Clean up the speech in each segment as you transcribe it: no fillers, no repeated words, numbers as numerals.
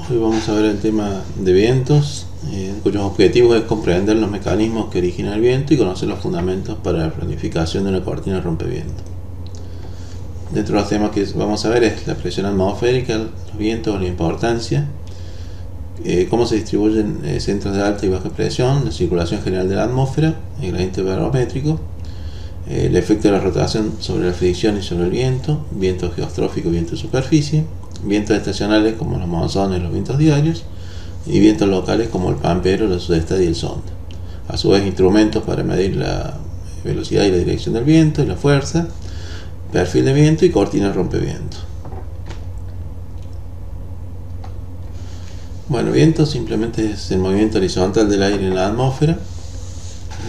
Hoy vamos a ver el tema de vientos, cuyos objetivos es comprender los mecanismos que originan el viento y conocer los fundamentos para la planificación de una cortina rompeviento. Dentro de los temas que vamos a ver es la presión atmosférica, los vientos, la importancia, cómo se distribuyen centros de alta y baja presión, la circulación general de la atmósfera, el gradiente barométrico, el efecto de la rotación sobre la fricción y sobre el viento geostrófico y viento de superficie, vientos estacionales como los monzones y los vientos diarios, y vientos locales como el pampero, la sudestada y el sonda. A su vez, instrumentos para medir la velocidad y la dirección del viento y la fuerza, perfil de viento y cortina rompeviento. Bueno, viento simplemente es el movimiento horizontal del aire en la atmósfera.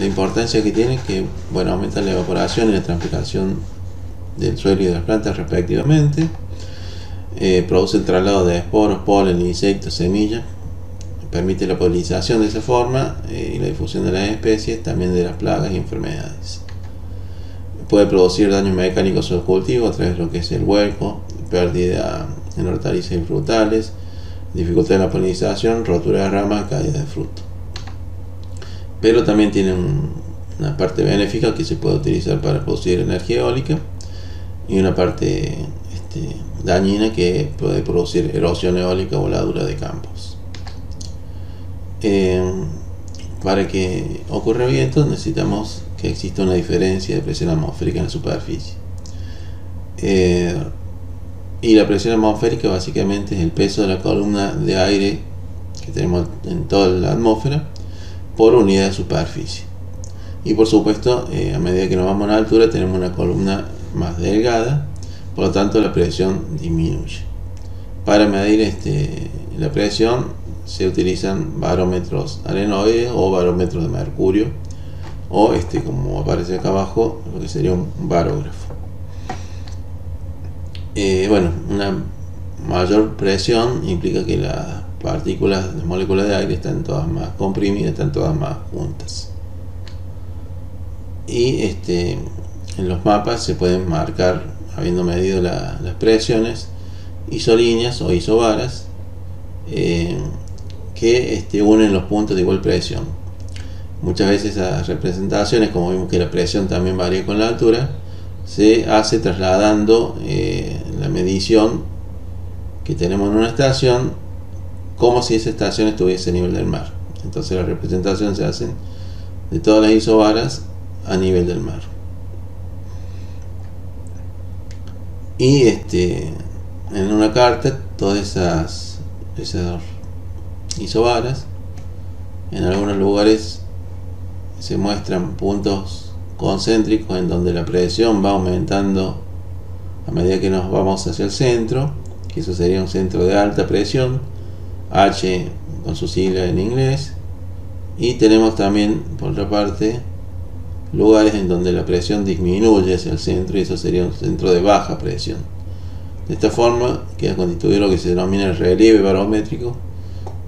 La importancia que tiene es que aumenta la evaporación y la transpiración del suelo y de las plantas respectivamente. Produce el traslado de esporos, polen, insectos, semillas, permite la polinización de esa forma y la difusión de las especies, también de las plagas y enfermedades. Puede producir daños mecánicos sobre el cultivo a través de lo que es el hueco, pérdida en hortalizas y frutales, dificultad en la polinización, rotura de ramas, caída de fruto. Pero también tiene una parte benéfica que se puede utilizar para producir energía eólica y una parte dañina que puede producir erosión eólica o voladura de campos. Para que ocurra viento necesitamos que exista una diferencia de presión atmosférica en la superficie. Y la presión atmosférica básicamente es el peso de la columna de aire que tenemos en toda la atmósfera por unidad de superficie. Y por supuesto, a medida que nos vamos a la altura tenemos una columna más delgada, por lo tanto la presión disminuye. Para medir la presión se utilizan barómetros arenoides o barómetros de mercurio, o como aparece acá abajo, lo que sería un barógrafo. Una mayor presión implica que las partículas, las moléculas de aire están todas más comprimidas, están todas más juntas. Y en los mapas se pueden marcar, habiendo medido las presiones, isolíneas o isobaras que unen los puntos de igual presión. Muchas veces esas representaciones, como vimos que la presión también varía con la altura, se hace trasladando la medición que tenemos en una estación como si esa estación estuviese a nivel del mar. Entonces la representación se hace de todas las isobaras a nivel del mar. Y en una carta todas esas isobaras, en algunos lugares se muestran puntos concéntricos en donde la presión va aumentando a medida que nos vamos hacia el centro, que eso sería un centro de alta presión, H con su sigla en inglés. Y tenemos también, por otra parte, lugares en donde la presión disminuye hacia el centro, y eso sería un centro de baja presión. De esta forma queda constituido lo que se denomina el relieve barométrico,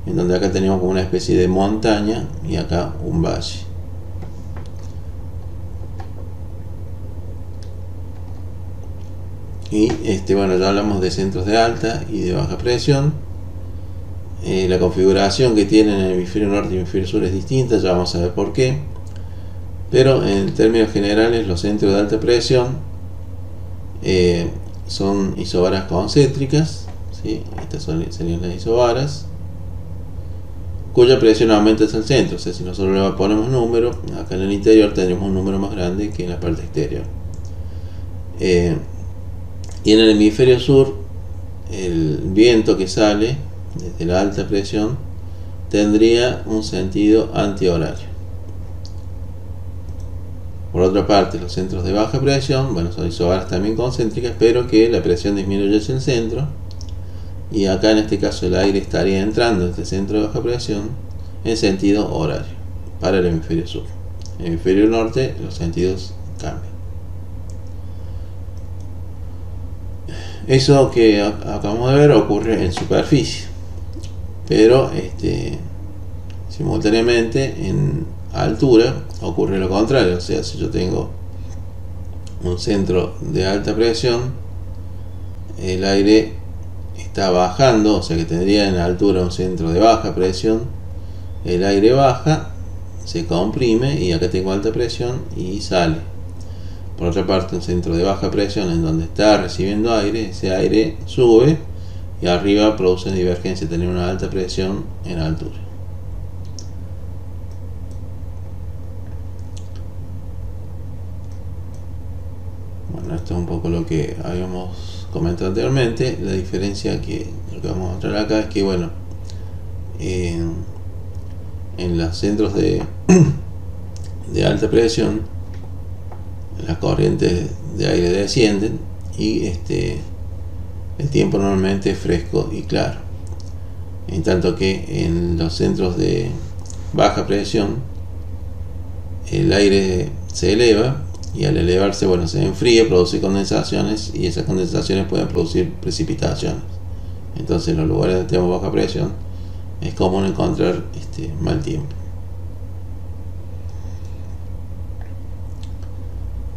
en donde acá tenemos como una especie de montaña y acá un valle. Y ya hablamos de centros de alta y de baja presión. La configuración que tienen en el hemisferio norte y el hemisferio sur es distinta, ya vamos a ver por qué. Pero en términos generales, los centros de alta presión son isobaras concéntricas, ¿sí? Estas serían las isobaras, cuya presión aumenta hacia el centro. O sea, si nosotros le ponemos número, acá en el interior tendremos un número más grande que en la parte exterior. Y en el hemisferio sur, el viento que sale desde la alta presión tendría un sentido antihorario. Por otra parte, los centros de baja presión, son isobaras también concéntricas, pero que la presión disminuye hacia el centro, y acá en este caso el aire estaría entrando en este centro de baja presión en sentido horario para el hemisferio sur. En el hemisferio norte los sentidos cambian. Eso que acabamos de ver ocurre en superficie, pero simultáneamente en altura ocurre lo contrario. O sea, si yo tengo un centro de alta presión, el aire está bajando, o sea que tendría en altura un centro de baja presión, el aire baja, se comprime y acá tengo alta presión y sale. Por otra parte, un centro de baja presión en donde está recibiendo aire, ese aire sube y arriba produce divergencia, tener una alta presión en altura. Bueno, esto es un poco lo que habíamos comentado anteriormente. La diferencia que lo que vamos a mostrar acá es que, bueno, en los centros de alta presión, las corrientes de aire descienden y el tiempo normalmente es fresco y claro, en tanto que en los centros de baja presión el aire se eleva y al elevarse, bueno, se enfría, produce condensaciones y esas condensaciones pueden producir precipitaciones. Entonces en los lugares donde tenemos baja presión es común encontrar mal tiempo.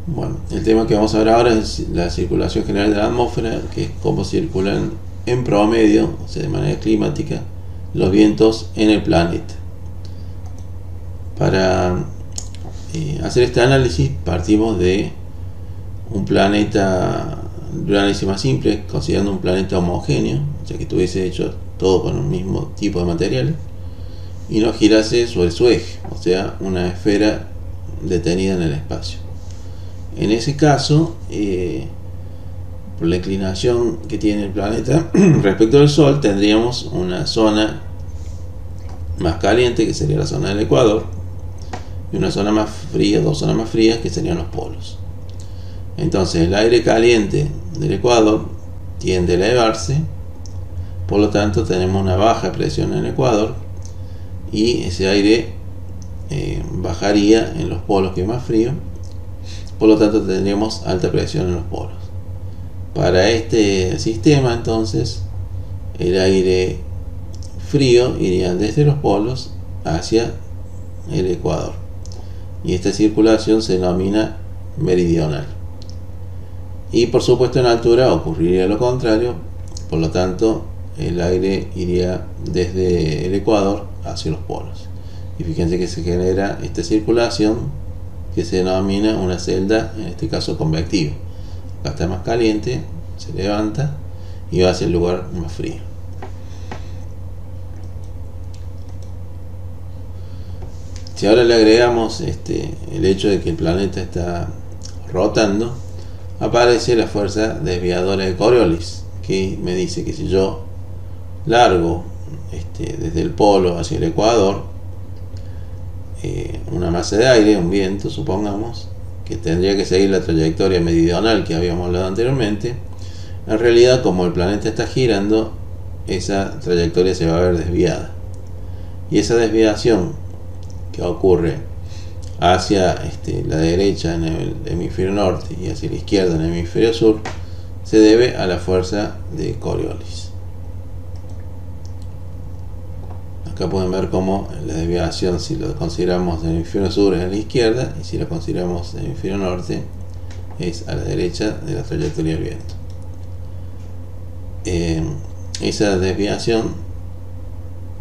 Bueno, el tema que vamos a ver ahora es la circulación general de la atmósfera, que es cómo circulan en promedio, o sea, de manera climática, los vientos en el planeta. Para hacer este análisis partimos de un planeta, de un análisis más simple, considerando un planeta homogéneo, o sea que tuviese hecho todo con un mismo tipo de materiales y no girase sobre su eje, o sea, una esfera detenida en el espacio. En ese caso, por la inclinación que tiene el planeta respecto al Sol, tendríamos una zona más caliente, que sería la zona del Ecuador, y una zona más fría, dos zonas más frías, que serían los polos. Entonces el aire caliente del Ecuador tiende a elevarse, por lo tanto tenemos una baja presión en el Ecuador y ese aire bajaría en los polos, que es más frío, por lo tanto tendríamos alta presión en los polos. Para este sistema, entonces, el aire frío iría desde los polos hacia el Ecuador y esta circulación se denomina meridional. Y por supuesto en altura ocurriría lo contrario, por lo tanto el aire iría desde el Ecuador hacia los polos. Y fíjense que se genera esta circulación que se denomina una celda, en este caso convectiva. Acá está más caliente, se levanta y va hacia el lugar más frío. Si ahora le agregamos el hecho de que el planeta está rotando, aparece la fuerza desviadora de Coriolis, que me dice que si yo largo desde el polo hacia el ecuador una masa de aire, un viento, supongamos, que tendría que seguir la trayectoria meridional que habíamos hablado anteriormente, en realidad, como el planeta está girando, esa trayectoria se va a ver desviada. Y esa desviación que ocurre hacia la derecha en el hemisferio norte y hacia la izquierda en el hemisferio sur se debe a la fuerza de Coriolis. Acá pueden ver cómo la desviación, si lo consideramos en el hemisferio sur, es a la izquierda, y si lo consideramos en el hemisferio norte, es a la derecha de la trayectoria del viento. Esa desviación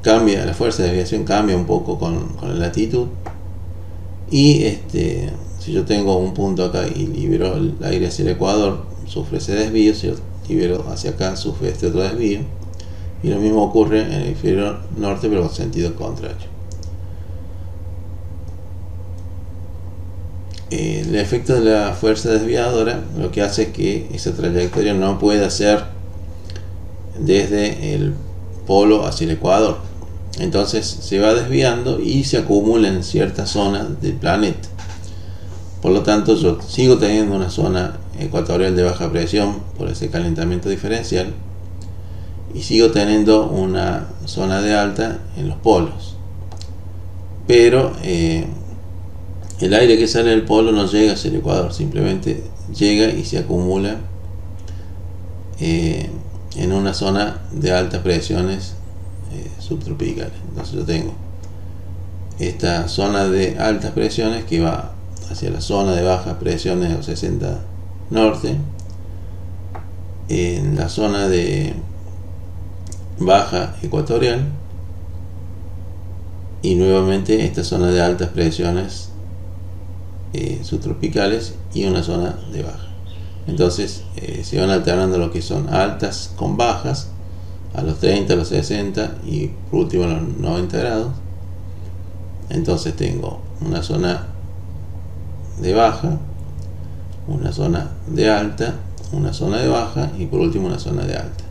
cambia, la fuerza de desviación cambia un poco con la latitud, y si yo tengo un punto acá y libero el aire hacia el ecuador, sufre ese desvío. Si yo libero hacia acá, sufre este otro desvío, y lo mismo ocurre en el hemisferio norte, pero en sentido contrario. El efecto de la fuerza desviadora lo que hace es que esa trayectoria no pueda ser desde el polo hacia el ecuador, entonces se va desviando y se acumula en ciertas zonas del planeta. Por lo tanto, yo sigo teniendo una zona ecuatorial de baja presión por ese calentamiento diferencial y sigo teniendo una zona de alta en los polos, pero el aire que sale del polo no llega hacia el ecuador, simplemente llega y se acumula en una zona de altas presiones subtropicales. Entonces yo tengo esta zona de altas presiones que va hacia la zona de bajas presiones o 60 norte, en la zona de baja ecuatorial, y nuevamente esta zona de altas presiones subtropicales y una zona de baja. Entonces se van alternando lo que son altas con bajas a los 30, a los 60 y por último a los 90 grados. Entonces tengo una zona de baja, una zona de alta, una zona de baja y por último una zona de alta.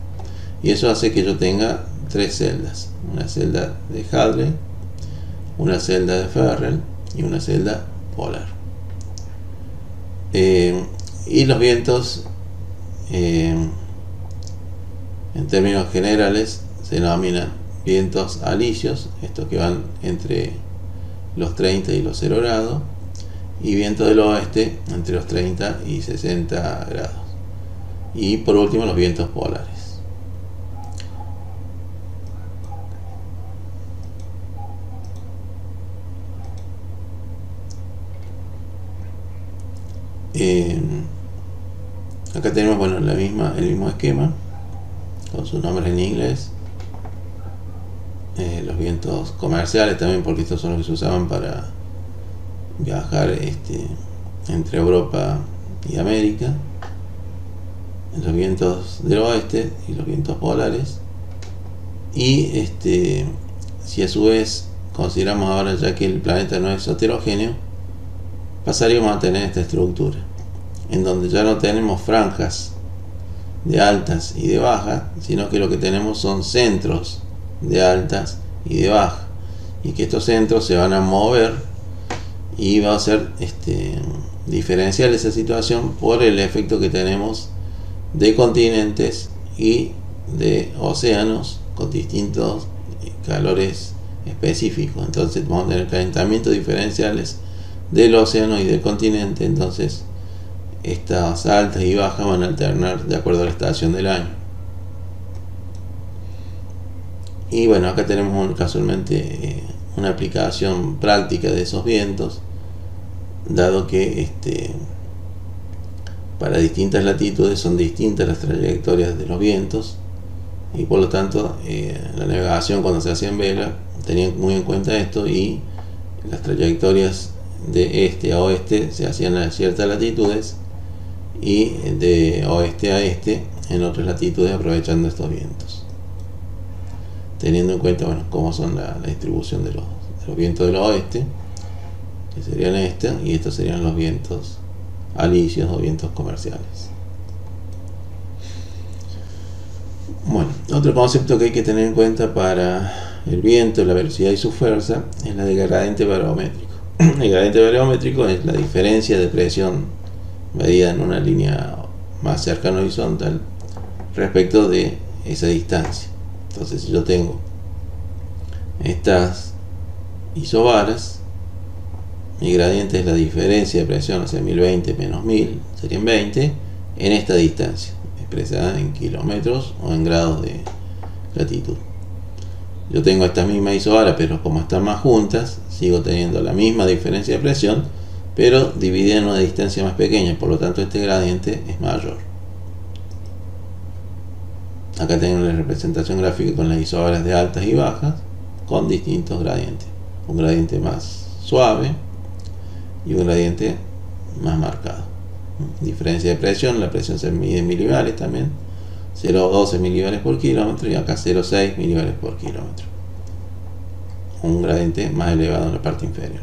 Y eso hace que yo tenga tres celdas: una celda de Hadley, una celda de Ferrel y una celda polar. Y los vientos en términos generales se denominan vientos alisios, estos que van entre los 30 y los 0 grados, y viento del oeste entre los 30 y 60 grados, y por último los vientos polares. Acá tenemos el mismo esquema con sus nombres en inglés. Los vientos comerciales también, porque estos son los que se usaban para viajar entre Europa y América. Los vientos del oeste y los vientos polares. Y si a su vez consideramos ahora, ya que el planeta no es heterogéneo, pasaríamos a tener esta estructura en donde ya no tenemos franjas de altas y de bajas, sino que lo que tenemos son centros de altas y de bajas, y que estos centros se van a mover y va a ser diferencial esa situación por el efecto que tenemos de continentes y de océanos con distintos calores específicos. Entonces vamos a tener calentamientos diferenciales del océano y del continente. Entonces estas altas y bajas van a alternar de acuerdo a la estación del año. Y bueno, acá tenemos casualmente una aplicación práctica de esos vientos, dado que para distintas latitudes son distintas las trayectorias de los vientos, y por lo tanto la navegación, cuando se hacía en vela, tenía muy en cuenta esto, y las trayectorias de este a oeste se hacían a ciertas latitudes y de oeste a este en otras latitudes, aprovechando estos vientos, teniendo en cuenta cómo son la distribución de los vientos del oeste, que serían y estos serían los vientos alisios o vientos comerciales. Bueno, otro concepto que hay que tener en cuenta para el viento, la velocidad y su fuerza, es la de gradiente barométrico. El gradiente barométrico es la diferencia de presión medida en una línea más cercana horizontal respecto de esa distancia. Entonces, si yo tengo estas isobaras, mi gradiente es la diferencia de presión, o sea, 1020 menos 1000 serían 20 en esta distancia, expresada en kilómetros o en grados de latitud. Yo tengo estas mismas isobaras, pero como están más juntas, sigo teniendo la misma diferencia de presión, pero dividida en una distancia más pequeña, por lo tanto este gradiente es mayor. Acá tengo la representación gráfica con las isobaras de altas y bajas con distintos gradientes: un gradiente más suave y un gradiente más marcado. Diferencia de presión, la presión se mide en milibares también, 0,12 milibares por kilómetro, y acá 0,6 milibares por kilómetro, un gradiente más elevado en la parte inferior.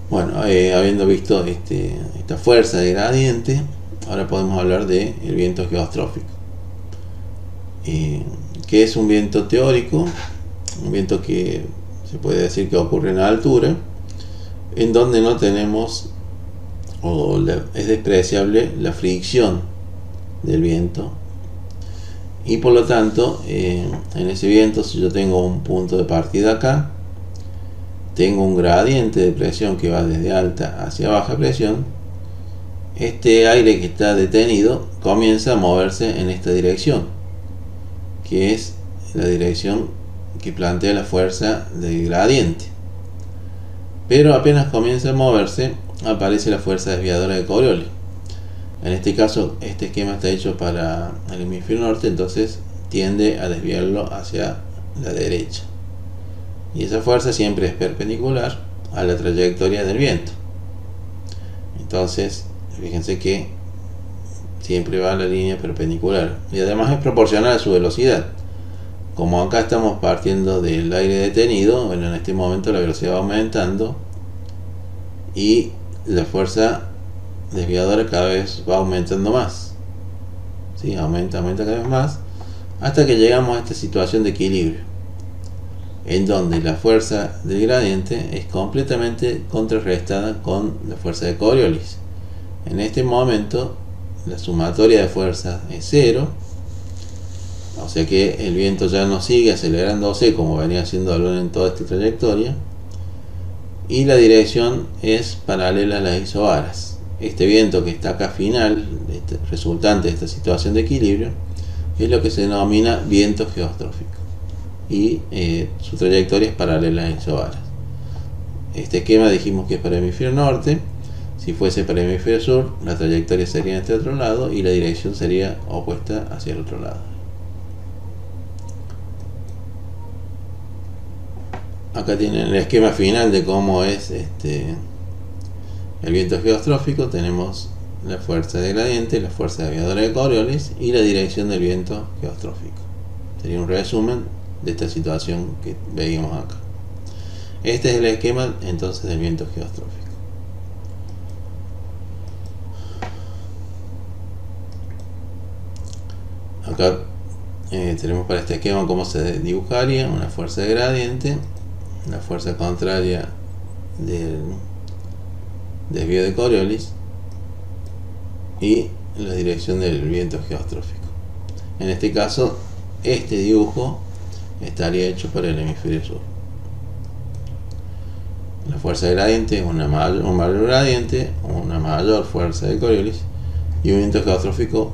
Bueno, habiendo visto esta fuerza de gradiente, ahora podemos hablar del viento geostrófico, que es un viento teórico, un viento que se puede decir que ocurre en altura, en donde no tenemos, es despreciable la fricción del viento, y por lo tanto en ese viento, si yo tengo un punto de partida acá, tengo un gradiente de presión que va desde alta hacia baja presión, este aire que está detenido comienza a moverse en esta dirección, que es la dirección que plantea la fuerza del gradiente. Pero apenas comienza a moverse, aparece la fuerza desviadora de Coriolis. En este caso, este esquema está hecho para el hemisferio norte, entonces tiende a desviarlo hacia la derecha. Y esa fuerza siempre es perpendicular a la trayectoria del viento. Entonces, fíjense que siempre va a la línea perpendicular. Y además es proporcional a su velocidad. Como acá estamos partiendo del aire detenido, bueno, en este momento la velocidad va aumentando y la fuerza desviadora cada vez va aumentando más. ¿Sí? Aumenta cada vez más hasta que llegamos a esta situación de equilibrio, en donde la fuerza del gradiente es completamente contrarrestada con la fuerza de Coriolis. En este momento la sumatoria de fuerzas es cero, o sea que el viento ya no sigue acelerándose como venía haciéndolo en toda esta trayectoria, y la dirección es paralela a las isobaras. Este viento que está acá final, resultante de esta situación de equilibrio, es lo que se denomina viento geostrófico, y su trayectoria es paralela a las isobaras. Este esquema dijimos que es para el hemisferio norte. Si fuese para el hemisferio sur, la trayectoria sería en este otro lado y la dirección sería opuesta hacia el otro lado. Acá tienen el esquema final de cómo es el viento geostrófico. Tenemos la fuerza de gradiente, la fuerza desviadora de Coriolis y la dirección del viento geostrófico. Sería un resumen de esta situación que veíamos acá. Este es el esquema entonces del viento geostrófico. Acá tenemos para este esquema cómo se dibujaría una fuerza de gradiente, la fuerza contraria del desvío de Coriolis y la dirección del viento geostrófico. En este caso, este dibujo estaría hecho para el hemisferio sur. La fuerza de gradiente es un mayor gradiente, una mayor fuerza de Coriolis y un viento geostrófico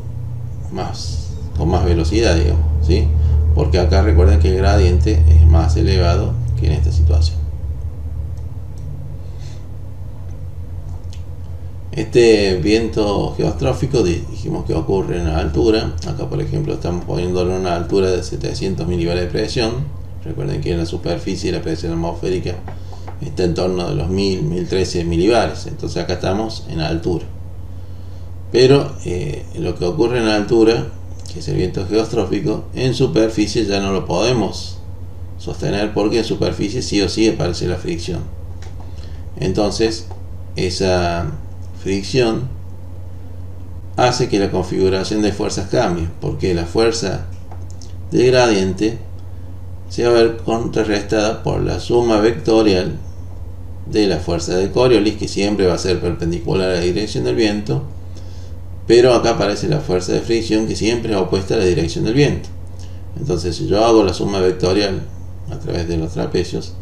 con más velocidad, digamos, ¿sí? Porque acá recuerden que el gradiente es más elevado que en esta situación. Este viento geostrófico dijimos que ocurre en la altura. Acá por ejemplo estamos poniéndolo en una altura de 700 milibares de presión. Recuerden que en la superficie la presión atmosférica está en torno de los 1013 milibares. Entonces acá estamos en altura. Pero lo que ocurre en altura, que es el viento geostrófico, en superficie ya no lo podemos sostener porque en superficie sí o sí aparece la fricción. Entonces esa fricción hace que la configuración de fuerzas cambie, porque la fuerza de gradiente se va a ver contrarrestada por la suma vectorial de la fuerza de Coriolis, que siempre va a ser perpendicular a la dirección del viento, pero acá aparece la fuerza de fricción que siempre es opuesta a la dirección del viento. Entonces, si yo hago la suma vectorial a través de los trapecios,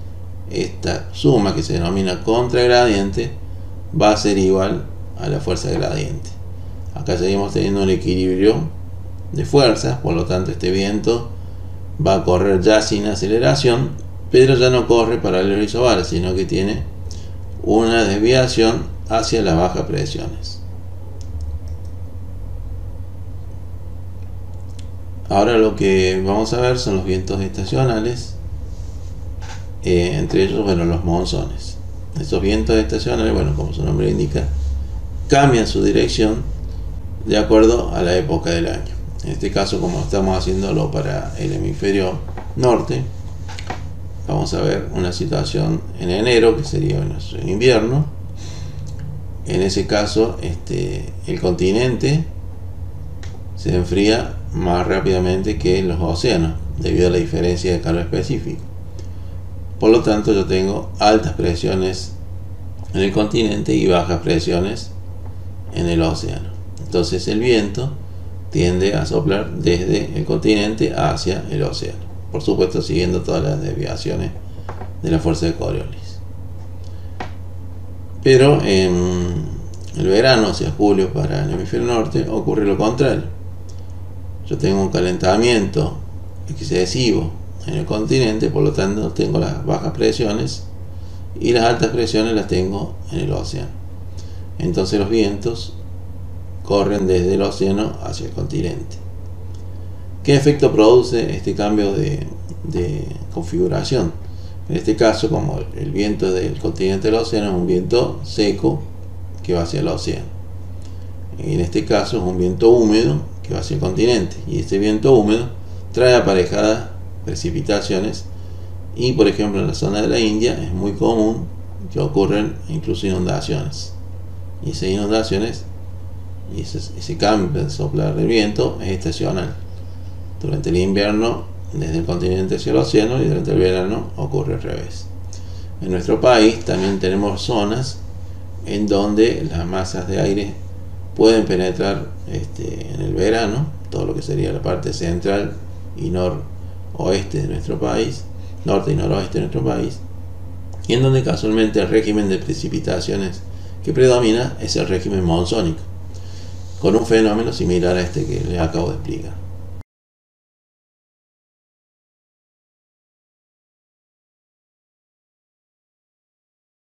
esta suma, que se denomina contragradiente, va a ser igual a la fuerza gradiente. Acá seguimos teniendo un equilibrio de fuerzas, por lo tanto este viento va a correr ya sin aceleración, pero ya no corre paralelo a isobaras, sino que tiene una desviación hacia las bajas presiones. Ahora lo que vamos a ver son los vientos estacionales, entre ellos, bueno, los monzones. Estos vientos estacionales, bueno, como su nombre indica, cambian su dirección de acuerdo a la época del año. En este caso, como estamos haciéndolo para el hemisferio norte, vamos a ver una situación en enero, que sería nuestro invierno. En ese caso, el continente se enfría más rápidamente que los océanos, debido a la diferencia de calor específico. Por lo tanto, yo tengo altas presiones en el continente y bajas presiones en el océano. Entonces el viento tiende a soplar desde el continente hacia el océano, por supuesto siguiendo todas las desviaciones de la fuerza de Coriolis. Pero en el verano, hacia julio, para el hemisferio norte, ocurre lo contrario. Yo tengo un calentamiento excesivo en el continente, por lo tanto tengo las bajas presiones y las altas presiones las tengo en el océano. Entonces los vientos corren desde el océano hacia el continente. ¿Qué efecto produce este cambio de configuración? En este caso, como el viento del continente al océano es un viento seco que va hacia el océano, en este caso es un viento húmedo que va hacia el continente, y este viento húmedo trae aparejadas precipitaciones, y por ejemplo en la zona de la India es muy común que ocurran incluso inundaciones, y esas inundaciones y ese cambio de soplar del viento es estacional. Durante el invierno desde el continente hacia el océano, y durante el verano ocurre al revés. En nuestro país también tenemos zonas en donde las masas de aire pueden penetrar en el verano, todo lo que sería la parte central y noroeste de nuestro país, norte y noroeste de nuestro país, y en donde casualmente el régimen de precipitaciones que predomina es el régimen monzónico, con un fenómeno similar a este que les acabo de explicar.